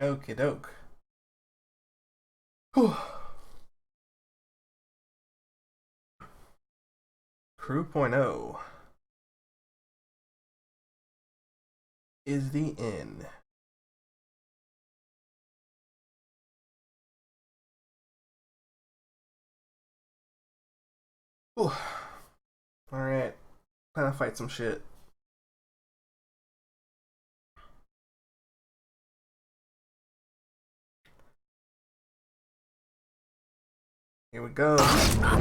Okie doke. Whew. Crew.0 is the end. Alright. Time to fight some shit. Here we go. That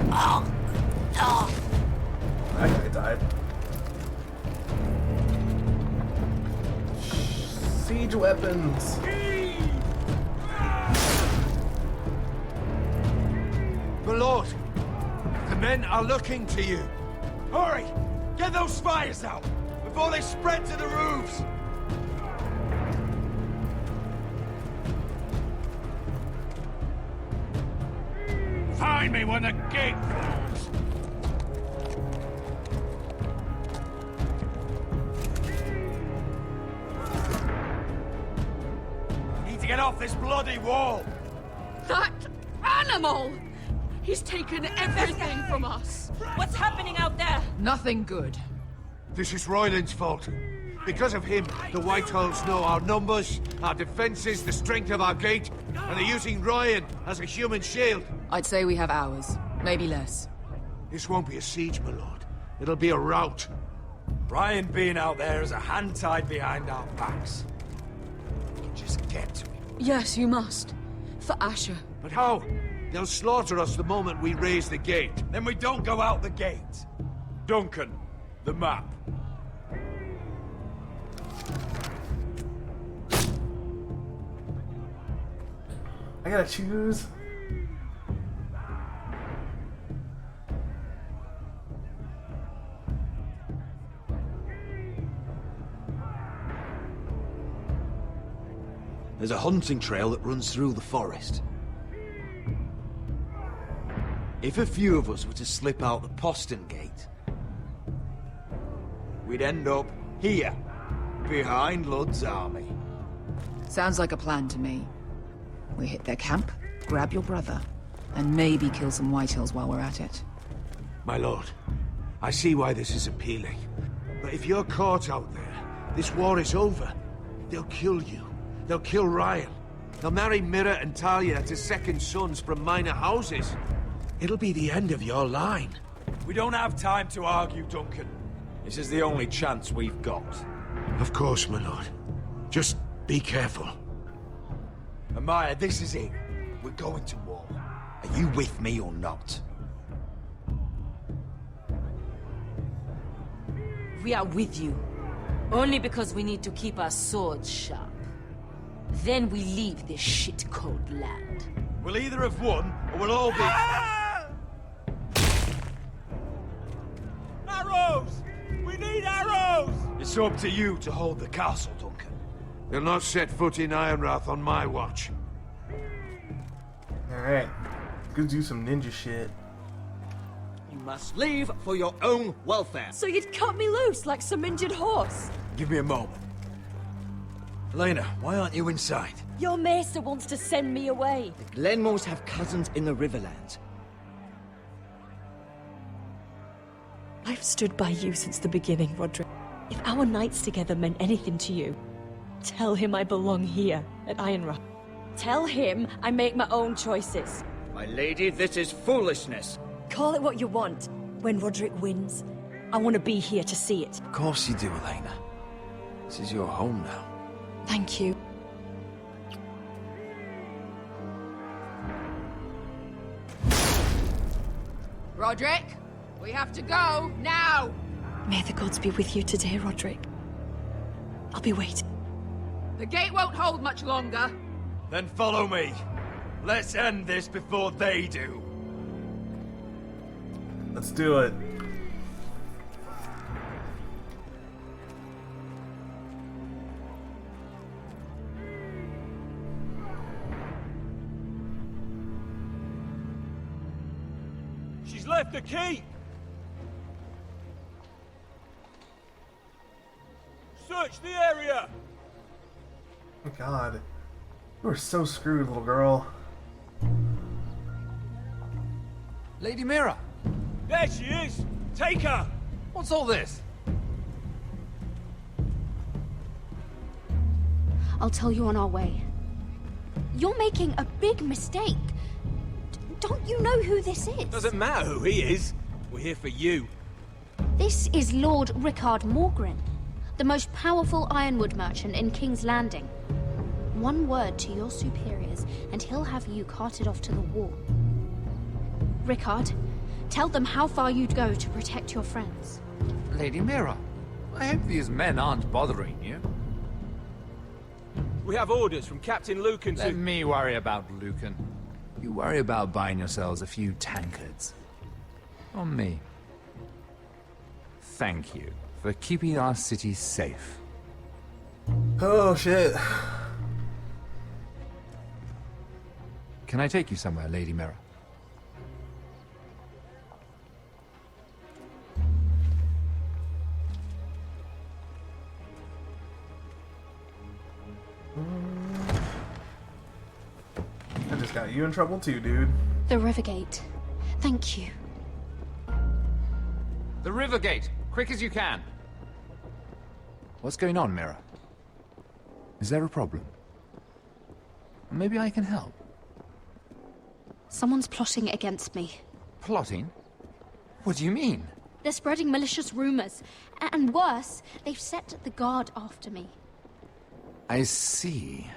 guy died. Siege weapons. My lord, the men are looking to you. Hurry! Get those spires out before they spread to the roofs! Find me when the gate falls! Need to get off this bloody wall! That animal! He's taken everything from us. What's happening out there? Nothing good. This is Royland's fault. Because of him, the Whitehills know our numbers, our defenses, the strength of our gate, and they're using Ryan as a human shield. I'd say we have hours, maybe less. This won't be a siege, my lord. It'll be a rout. Ryan being out there is a hand tied behind our backs. We can just get to him. Yes, you must. For Asher. But how? They'll slaughter us the moment we raise the gate. Then we don't go out the gate. Duncan, the map. I gotta choose. There's a hunting trail that runs through the forest. If a few of us were to slip out the postern gate, we'd end up here, behind Lud's army. Sounds like a plan to me. We hit their camp, grab your brother, and maybe kill some Whitehills while we're at it. My lord, I see why this is appealing. But if you're caught out there, this war is over. They'll kill you. They'll kill Ryan. They'll marry Mira and Talia to second sons from minor houses. It'll be the end of your line. We don't have time to argue, Duncan. This is the only chance we've got. Of course, my lord. Just be careful. Amaya, this is it. We're going to war. Are you with me or not? We are with you. Only because we need to keep our swords sharp. Then we leave this shit-cold land. We'll either have won, or we'll all be... Arrows! We need arrows! It's up to you to hold the castle, Duncan. They'll not set foot in Ironrath on my watch. Alright. Go do some ninja shit. You must leave for your own welfare. So you'd cut me loose like some injured horse? Give me a moment. Elena, why aren't you inside? Your maester wants to send me away. The Glenmores have cousins in the Riverlands. I've stood by you since the beginning, Roderick. If our nights together meant anything to you, tell him I belong here at Ironrath. Tell him I make my own choices. My lady, this is foolishness. Call it what you want. When Roderick wins, I want to be here to see it. Of course you do, Elena. This is your home now. Thank you. Roderick, we have to go, now! May the gods be with you today, Roderick. I'll be waiting. The gate won't hold much longer. Then follow me. Let's end this before they do. Let's do it. She's left the keep. Search the area! God. You are so screwed, little girl. Lady Mira! There she is! Take her! What's all this? I'll tell you on our way. You're making a big mistake. Don't you know who this is? Doesn't matter who he is. We're here for you. This is Lord Rickard Morgren, the most powerful ironwood merchant in King's Landing. One word to your superiors, and he'll have you carted off to the wall. Rickard, tell them how far you'd go to protect your friends. Lady Mira, I hope these men aren't bothering you. We have orders from Captain Lucan to... Let me worry about Lucan. You worry about buying yourselves a few tankards. On me. Thank you for keeping our city safe. Oh, shit. Can I take you somewhere, Lady Mira? I just got you in trouble too, dude. The Rivergate. Thank you. The Rivergate! Quick as you can! What's going on, Mira? Is there a problem? Maybe I can help. Someone's plotting against me. Plotting? What do you mean? They're spreading malicious rumors. And worse, they've set the guard after me. I see.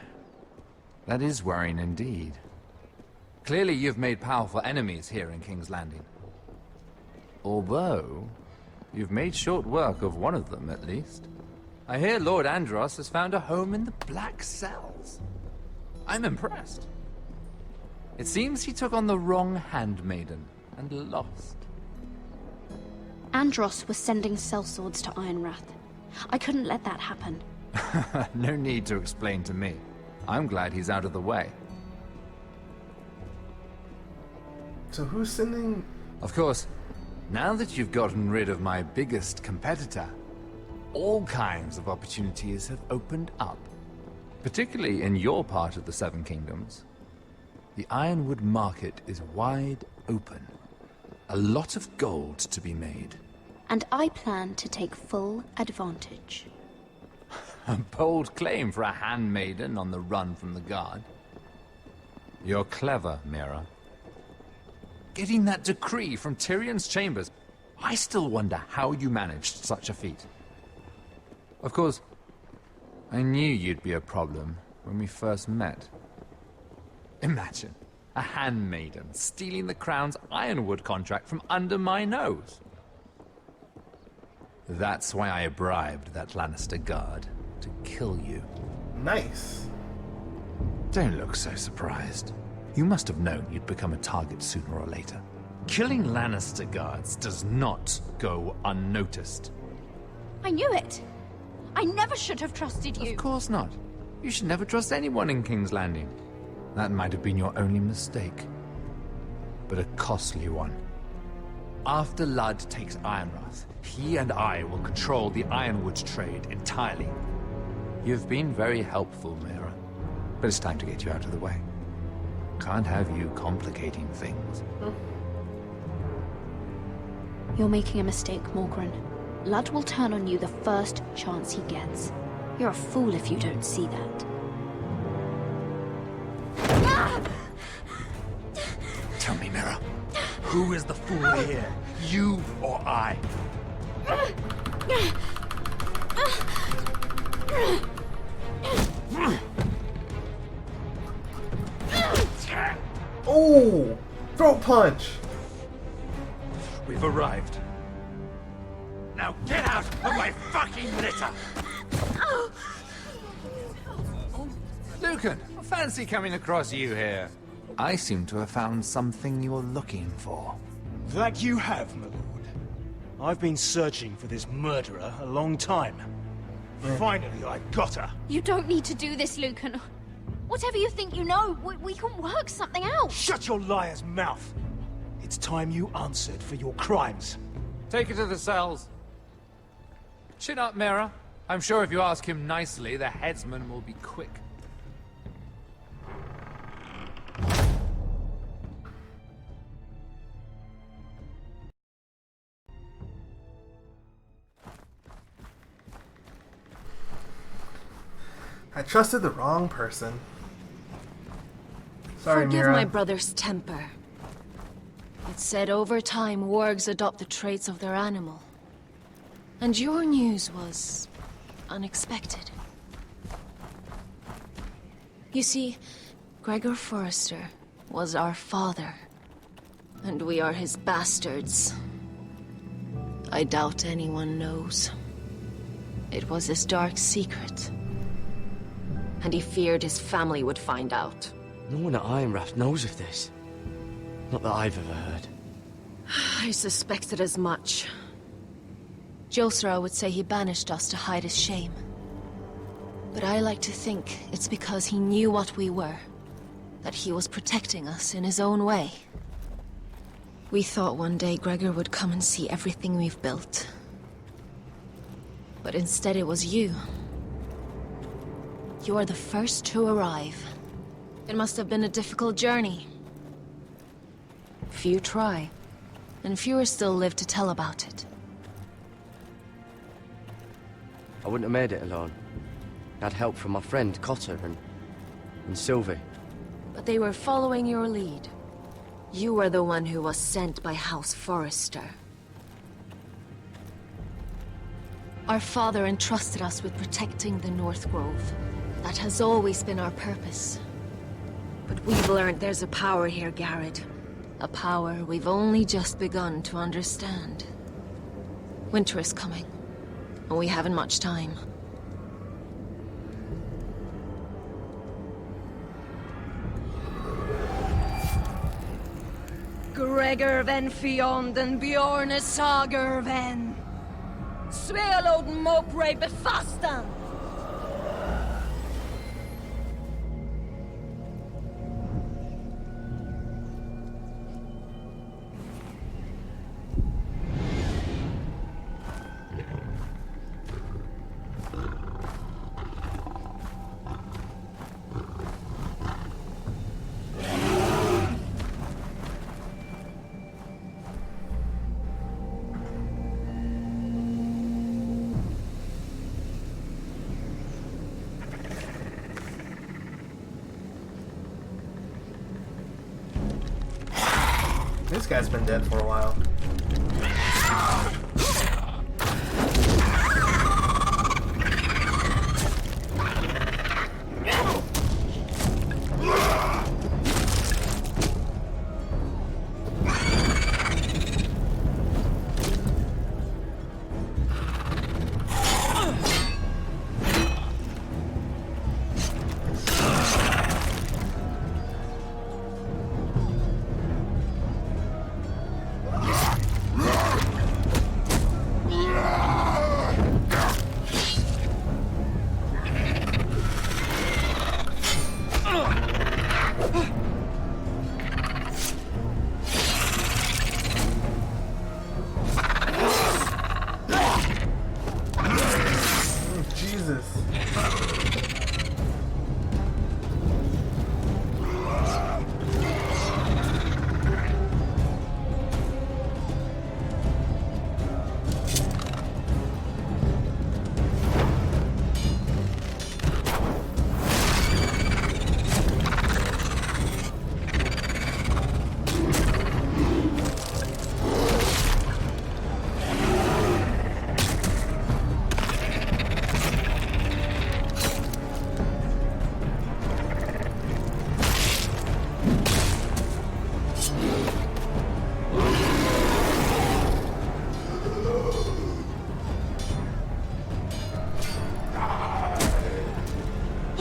That is worrying indeed. Clearly you've made powerful enemies here in King's Landing. Although, you've made short work of one of them, at least. I hear Lord Andros has found a home in the Black Cells. I'm impressed. It seems he took on the wrong handmaiden and lost. Andros was sending sellswords to Ironrath. I couldn't let that happen. No need to explain to me. I'm glad he's out of the way. So who's sending... Of course, now that you've gotten rid of my biggest competitor, all kinds of opportunities have opened up. Particularly in your part of the Seven Kingdoms. The ironwood market is wide open. A lot of gold to be made. And I plan to take full advantage. A bold claim for a handmaiden on the run from the guard. You're clever, Mira. Getting that decree from Tyrion's chambers, I still wonder how you managed such a feat. Of course, I knew you'd be a problem when we first met. Imagine, a handmaiden stealing the crown's ironwood contract from under my nose. That's why I bribed that Lannister guard to kill you. Nice. Don't look so surprised. You must have known you'd become a target sooner or later. Killing Lannister guards does not go unnoticed. I knew it! I never should have trusted you! Of course not. You should never trust anyone in King's Landing. That might have been your only mistake. But a costly one. After Ludd takes Ironrath, he and I will control the ironwood trade entirely. You've been very helpful, Mira. But it's time to get you out of the way. Can't have you complicating things. You're making a mistake, Morgren. Ludd will turn on you the first chance he gets. You're a fool if you don't see that. Tell me, Mira, who is the fool here? You or I? Oh! Throat punch! We've arrived. Now get out of my fucking litter! Lucan, I fancy coming across you here. I seem to have found something you're looking for. That you have, my lord. I've been searching for this murderer a long time. Finally, I got her. You don't need to do this, Lucan. Whatever you think you know, we can work something out. Shut your liar's mouth. It's time you answered for your crimes. Take her to the cells. Chin up, Mira. I'm sure if you ask him nicely, the headsman will be quick. I trusted the wrong person. Sorry, Forgive Mira. my brother's temper. It's said over time wargs adopt the traits of their animal. And your news was unexpected. You see, Gregor Forrester was our father, and we are his bastards. I doubt anyone knows. It was his dark secret, and he feared his family would find out. No one at Ironrath knows of this. Not that I've ever heard. I suspected as much. Josra would say he banished us to hide his shame. But I like to think it's because he knew what we were. That he was protecting us in his own way. We thought one day Gregor would come and see everything we've built. But instead it was you. You are the first to arrive. It must have been a difficult journey. Few try, and fewer still live to tell about it. I wouldn't have made it alone. I had help from my friend Cotter and Sylvie. But they were following your lead. You were the one who was sent by House Forrester. Our father entrusted us with protecting the North Grove. That has always been our purpose. But we've learned there's a power here, Garrett. A power we've only just begun to understand. Winter is coming, and we haven't much time. Gregor ven Fionden Bjorne Sager ven. Svealod Mopre befastan. This guy's been dead for a while.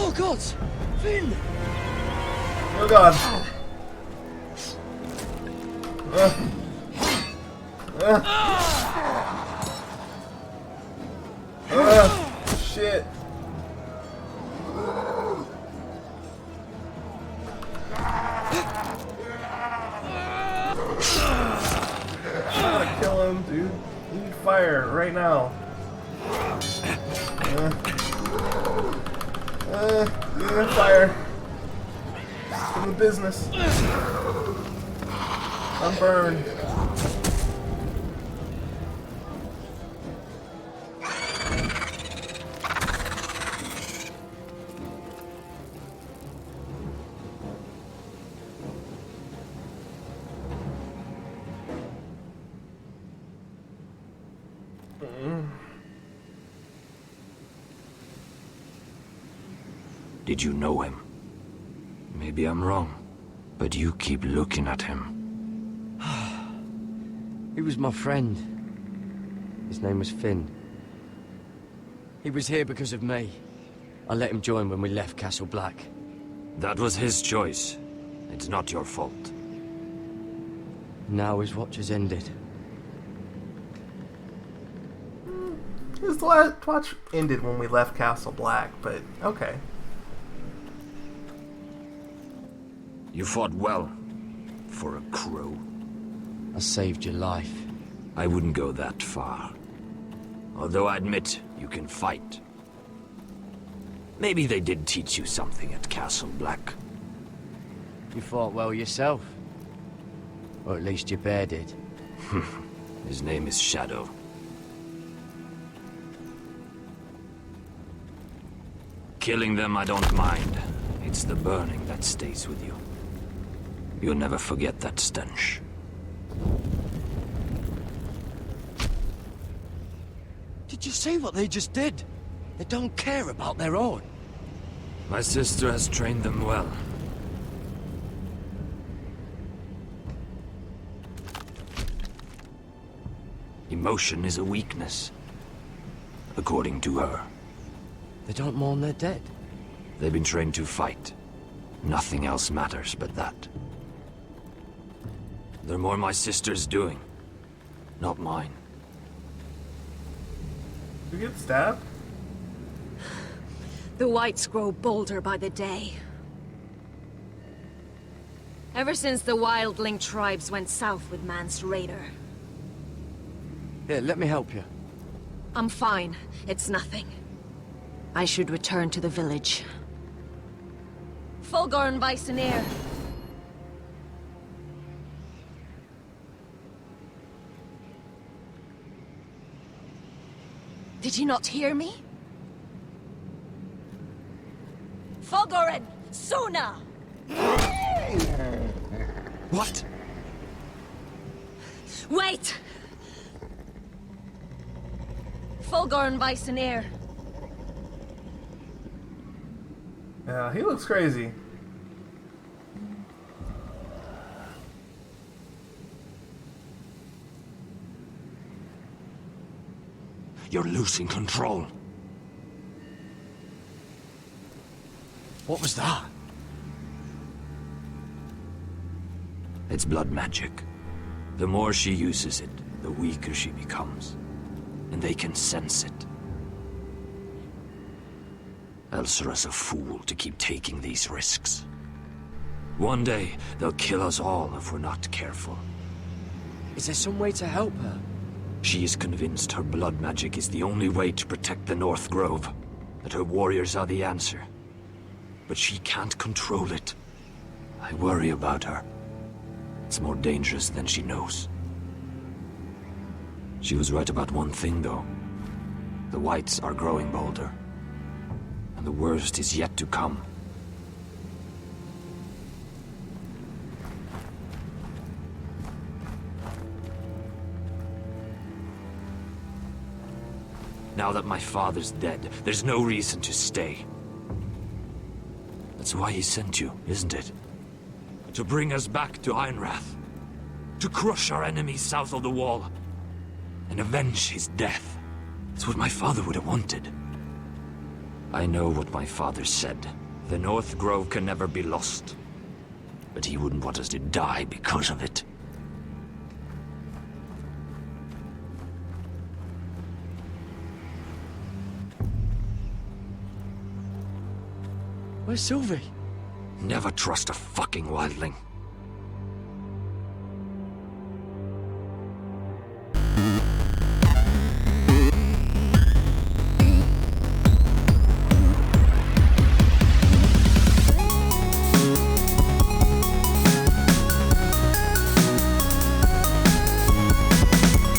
God! Finn! Oh God! Shit! I gotta kill him, dude. We need fire right now. Fire. In the business. I'm burned. Did you know him? Maybe I'm wrong, but you keep looking at him. He was my friend. His name was Finn. He was here because of me. I let him join when we left Castle Black. That was his choice. It's not your fault. Now his watch has ended. His watch ended when we left Castle Black, but okay. You fought well. For a crow. I saved your life. I wouldn't go that far. Although I admit, you can fight. Maybe they did teach you something at Castle Black. You fought well yourself. Or at least your bear did. His name is Shadow. Killing them I don't mind. It's the burning that stays with you. You'll never forget that stench. Did you see what they just did? They don't care about their own. My sister has trained them well. Emotion is a weakness, according to her. They don't mourn their dead. They've been trained to fight. Nothing else matters but that. They're more my sister's doing, not mine. You get stabbed? The whites grow bolder by the day. Ever since the wildling tribes went south with Mance Raider. Here, let me help you. I'm fine. It's nothing. I should return to the village. Fulgorn Viceneer. Did you not hear me? Fulgorn! Suna! What? Wait! Fulgorn Viceneer. Yeah, he looks crazy. You're losing control. What was that? It's blood magic. The more she uses it, the weaker she becomes. And they can sense it. Elsera's a fool to keep taking these risks. One day, they'll kill us all if we're not careful. Is there some way to help her? She is convinced her blood magic is the only way to protect the North Grove. That her warriors are the answer. But she can't control it. I worry about her. It's more dangerous than she knows. She was right about one thing, though. The whites are growing bolder. And the worst is yet to come. Now that my father's dead, there's no reason to stay. That's why he sent you, isn't it? To bring us back to Ironrath. To crush our enemies south of the Wall. And avenge his death. That's what my father would have wanted. I know what my father said. The North Grove can never be lost. But he wouldn't want us to die because of it. Where's Sylvie? Never trust a fucking wildling.